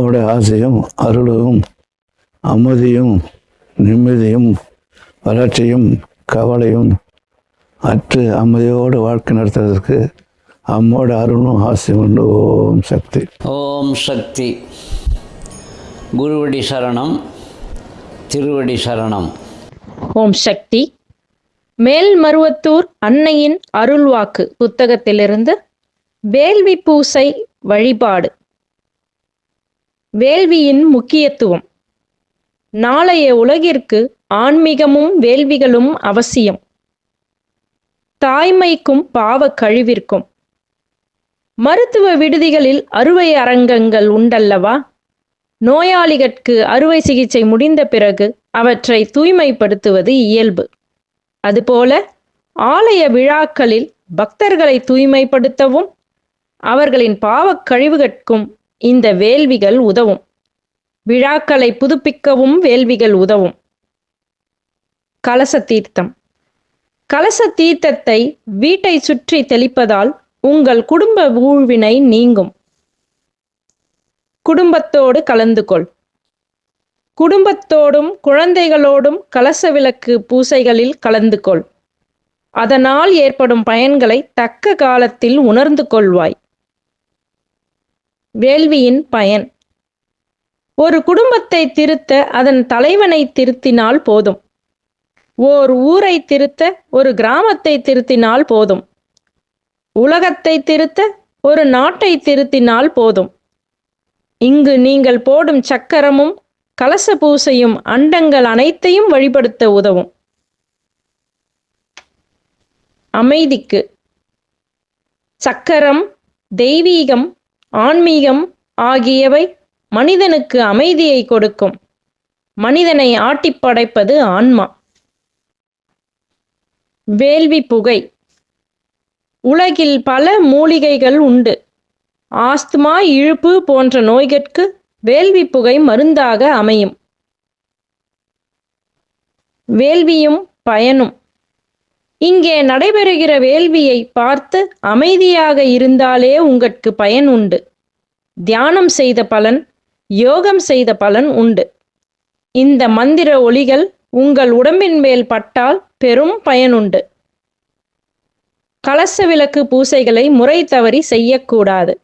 அம்மாவோட ஆசையும் அருளும் அமைதியும் நிம்மதியும் வளர்ச்சியும் கவலையும் அற்று அமைதியோடு வாழ்க்கை நடத்துவதற்கு அம்மோட அருளும் ஆசையும் உண்டு. ஓம் சக்தி. ஓம் சக்தி. குருவடி சரணம், திருவடி சரணம். ஓம் சக்தி. மேல்மருவத்தூர் அன்னையின் அருள்வாக்கு புத்தகத்திலிருந்து வேள்வி பூசை வழிபாடு. வேள்வியின் முக்கியத்துவம். நாளைய உலகிற்கு ஆன்மீகமும் வேள்விகளும் அவசியம். தாய்மைக்கும் பாவ கழிவிற்கும். மருத்துவ விடுதிகளில் அறுவை அரங்கங்கள் உண்டல்லவா? நோயாளிகளுக்கு அறுவை சிகிச்சை முடிந்த பிறகு அவற்றை தூய்மைப்படுத்துவது இயல்பு. அதுபோல ஆலய விழாக்களில் பக்தர்களை தூய்மைப்படுத்தவும் அவர்களின் பாவக் கழிவுகட்கும் இந்த வேள்விகள் உதவும். விழாக்களை புதுப்பிக்கவும் வேள்விகள் உதவும். கலச தீர்த்தம். கலச தீர்த்தத்தை வீட்டை சுற்றி தெளிப்பதால் உங்கள் குடும்ப ஊழ்வினை நீங்கும். குடும்பத்தோடு கலந்து கொள். குடும்பத்தோடும் குழந்தைகளோடும் கலச விளக்கு பூசைகளில் கலந்து கொள். அதனால் ஏற்படும் பயன்களை தக்க காலத்தில் உணர்ந்து கொள்வாய். வேள்வியின் பயன். ஒரு குடும்பத்தை திருத்த அதன் தலைவனை திருத்தினால் போதும். ஓர் ஊரை திருத்த ஒரு கிராமத்தை திருத்தினால் போதும். உலகத்தை திருத்த ஒரு நாட்டை திருத்தினால் போதும். இங்கு நீங்கள் போடும் சக்கரமும் கலச பூசையும் அண்டங்கள் அனைத்தையும் வழிபடுத்த உதவும். அமைதிக்கு. சக்கரம், தெய்வீகம், ஆன்மீகம் ஆகியவை மனிதனுக்கு அமைதியை கொடுக்கும். மனிதனை ஆட்டிப் படைப்பது ஆன்மா. வேள்வி புகை. உலகில் பல மூலிகைகள் உண்டு. ஆஸ்துமா, இழுப்பு போன்ற நோய்களுக்கு வேள்வி புகை மருந்தாக அமையும். வேள்வியும் பயனும். இங்கே நடைபெறுகிற வேள்வியை பார்த்து அமைதியாக இருந்தாலே உங்களுக்கு பயன் உண்டு. தியானம் செய்த பலன், யோகம் செய்த பலன் உண்டு. இந்த மந்திர ஒலிகள் உங்கள் உடம்பின் மேல் பட்டால் பெரும் பயனுண்டு. கலச விளக்கு பூசைகளை முறை தவறி செய்யக்கூடாது.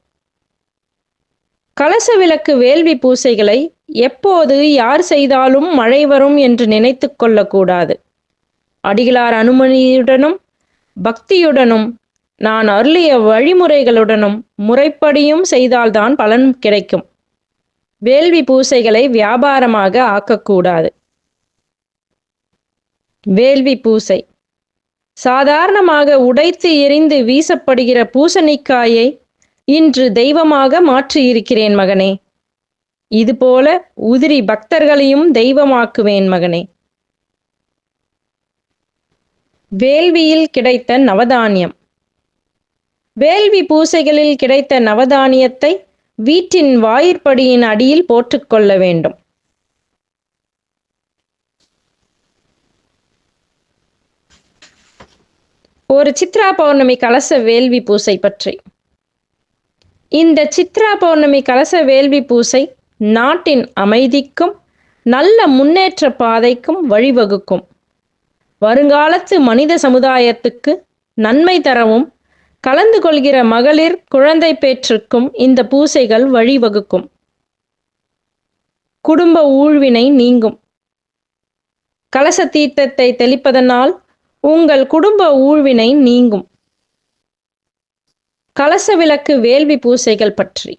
கலச விளக்கு வேள்வி பூசைகளை எப்போது யார் செய்தாலும் மழை வரும் என்று நினைத்து கொள்ளக்கூடாது. அடிகளார் அனுமதியுடனும் பக்தியுடனும் நான் அருளிய வழிமுறைகளுடனும் முறைப்படியும் செய்தால்தான் பலன் கிடைக்கும். வேள்வி பூசைகளை வியாபாரமாக ஆக்கக்கூடாது. வேள்வி பூசை. சாதாரணமாக உடைத்து எரிந்து வீசப்படுகிற பூசணிக்காயை இன்று தெய்வமாக மாற்றியிருக்கிறேன் மகனே. இதுபோல உதிரி பக்தர்களையும் தெய்வமாக்குவேன் மகனே. வேள்வியில் கிடைத்த நவதானியம். வேள்வி பூசைகளில் கிடைத்த நவதானியத்தை வீட்டின் வாயிற்படியின் அடியில் போட்டுக்கொள்ள வேண்டும். ஒரு சித்ரா பௌர்ணமி கலச வேள்வி பூசை பற்றி. இந்த சித்ரா பௌர்ணமி கலச வேள்வி பூசை நாட்டின் அமைதிக்கும் நல்ல முன்னேற்ற பாதைக்கும் வழிவகுக்கும். வருங்காலத்து மனித சமுதாயத்துக்கு நன்மை தரவும் கலந்து கொள்கிற மகளிர் குழந்தை பேற்றுக்கும் இந்த பூசைகள் வழிவகுக்கும். குடும்ப ஊழ்வினை நீங்கும். கலச தீர்த்தத்தை தெளிப்பதனால் உங்கள் குடும்ப ஊழ்வினை நீங்கும். கலச விளக்கு வேள்வி பூசைகள் பற்றி.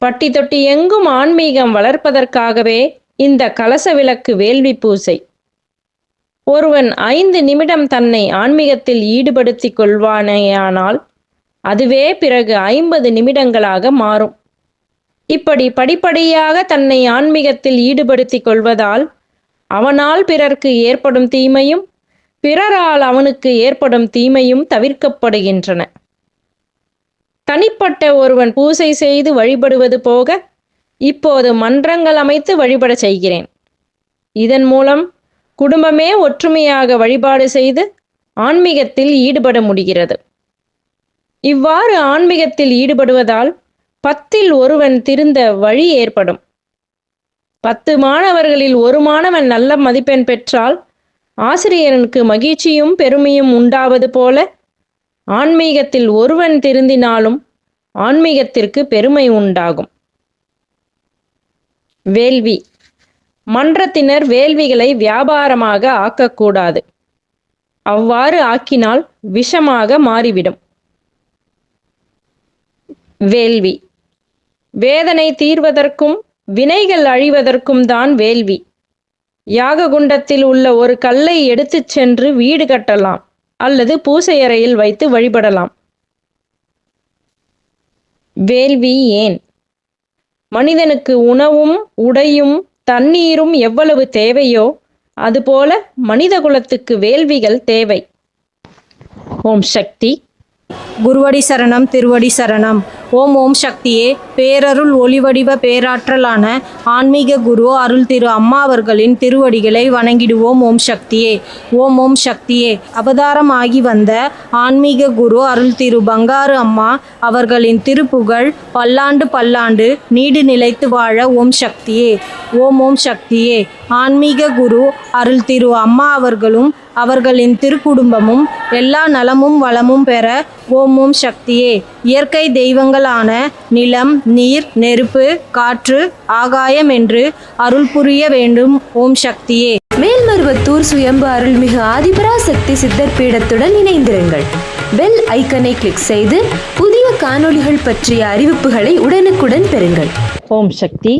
பட்டி தொட்டி எங்கும் ஆன்மீகம் வளர்ப்பதற்காகவே இந்த கலச விளக்கு வேள்வி பூசை. ஒருவன் 5 நிமிடம் தன்னை ஆன்மீகத்தில் ஈடுபடுத்திக் கொள்வானேயானால் அதுவே பிறகு 50 நிமிடங்களாக மாறும். இப்படி படிப்படியாக தன்னை ஆன்மீகத்தில் ஈடுபடுத்திக் கொள்வதால் அவனால் பிறர்க்கு ஏற்படும் தீமையும் பிறரால் அவனுக்கு ஏற்படும் தீமையும் தவிர்க்கப்படுகின்றன. தனிப்பட்ட ஒருவன் பூசை செய்து வழிபடுவது போக இப்போது மன்றங்கள் அமைத்து வழிபட செய்கிறேன். இதன் மூலம் குடும்பமே ஒற்றுமையாக வழிபாடு செய்து ஆன்மீகத்தில் ஈடுபட முடிகிறது. இவ்வாறு ஆன்மீகத்தில் ஈடுபடுவதால் 10 ஒருவன் திருந்த வழி ஏற்படும். 10 மாணவர்களில் ஒரு மாணவன் நல்ல மதிப்பெண் பெற்றால் ஆசிரியனுக்கு மகிழ்ச்சியும் பெருமையும் உண்டாவது போல ஆன்மீகத்தில் ஒருவன் திருந்தினாலும் ஆன்மீகத்திற்கு பெருமை உண்டாகும். வேள்வி. மன்றத்தினர் வேள்விகளை வியாபாரமாக ஆக்கக்கூடாது. அவ்வாறு ஆக்கினால் விஷமாக மாறிவிடும். வேள்வி. வேதனை தீர்வதற்கும் வினைகள் அழிவதற்கும் தான் வேள்வி. யாககுண்டத்தில் உள்ள ஒரு கல்லை எடுத்துச் சென்று வீடு கட்டலாம் அல்லது பூசை அறையில் வைத்து வழிபடலாம். வேள்வி ஏன்? மனிதனுக்கு உணவும் உடையும் தண்ணீரும் எவ்வளவு தேவையோ அதுபோல மனித குலத்துக்கு வேள்விகள் தேவை. ஓம் சக்தி. குருவடி சரணம், திருவடி சரணம். ஓம் ஓம் சக்தியே. பேரருள் ஒளிவடிவ பேராற்றலான ஆன்மீக குரு அருள் திரு அம்மா அவர்களின் திருவடிகளை வணங்கிடுவோம். ஓம் சக்தியே. ஓம் ஓம் சக்தியே. அவதாரமாகி வந்த ஆன்மீக குரு அருள் திரு பங்காரு அம்மா அவர்களின் திருப்புகழ் பல்லாண்டு பல்லாண்டு நீடு நிலைத்து வாழ. ஓம் சக்தியே. ஓம் ஓம் சக்தியே. ஆன்மீக குரு அருள் திரு அம்மா அவர்களும் அவர்களின் திருக்குடும்பமும் எல்லா நலமும் வளமும் பெற. ஓம் ஓம் சக்தியே. இயற்கை தெய்வங்களான நிலம், நீர், நெருப்பு, காற்று, ஆகாயம் என்று அருள் புரிய வேண்டும். ஓம் சக்தியே. மேல்மருவத்தூர் சுயம்பு அருள்மிகு ஆதிபராசக்தி சித்தர் பீடத்துடன் இணைந்திருங்கள். பெல் ஐக்கனை கிளிக் செய்து புதிய காணொளிகள் பற்றிய அறிவிப்புகளை உடனுக்குடன் பெறுங்கள். ஓம் சக்தி.